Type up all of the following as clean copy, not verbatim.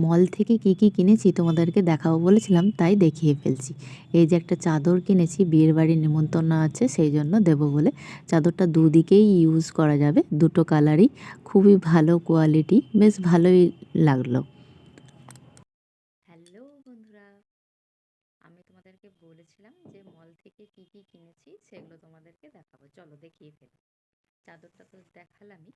মল থেকে কি কি কিনেছি তোমাদেরকে দেখাবো বলেছিলাম, তাই দেখিয়ে ফেলছি। এই যে একটা চাদর কিনেছি, বিয়ের বাড়ির নিমন্ত্রণ আছে সেই জন্য দেবো বলে। চাদরটা দুদিকেই ইউজ করা যাবে, দুটো কালারই, খুবই ভালো কোয়ালিটি, বেশ ভালোই লাগলো। হ্যালো বন্ধুরা, আমি তোমাদেরকে বলেছিলাম যে মল থেকে কি কি কিনেছি সেগুলো তোমাদেরকে দেখাবো, চলো দেখিয়ে ফেলি। চাদরটা তো দেখালামই,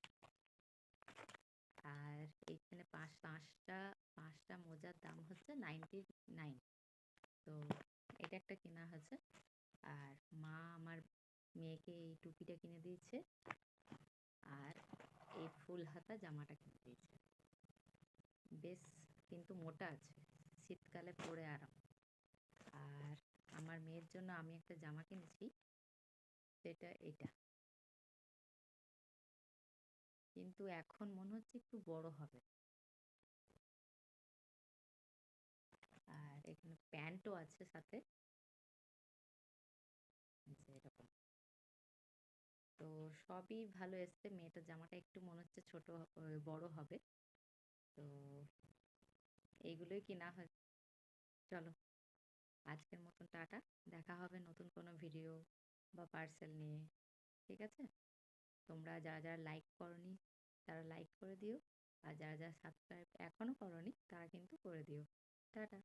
আর এইখানে পাঁচটা মোজার দাম হচ্ছে 99। তো এটা একটা কেনা হয়েছে। আর মা আমার মেয়েকে এই টুপিটা কিনে দিয়েছে, আর এই ফুল হাতা জামাটা কিনে দিয়েছে। বেশ কিন্তু মোটা আছে, শীতকালে পরে আরাম। আর আমার মেয়ের জন্য আমি একটা জামা কিনেছি, সেটা এটা, কিন্তু এখন মনে হচ্ছে একটু বড় হবে। আর এখানে প্যান্টও আছে সাথে, যে এরকম। তো সবই ভালো এসছে। মেয়েটার জামাটা একটু মনে হচ্ছে ছোট বড় হবে। তো এইগুলোই কেনা হয়। চলো, আজকের মতন টাটা। দেখা হবে নতুন কোনো ভিডিও বা পার্সেল নিয়ে। ঠিক আছে? তোমরা যারা যারা লাইক করনি তারা লাইক করে দিও, আর যারা যারা সাবস্ক্রাইব এখনো করনি তারা কিন্তু করে দিও। টাটা।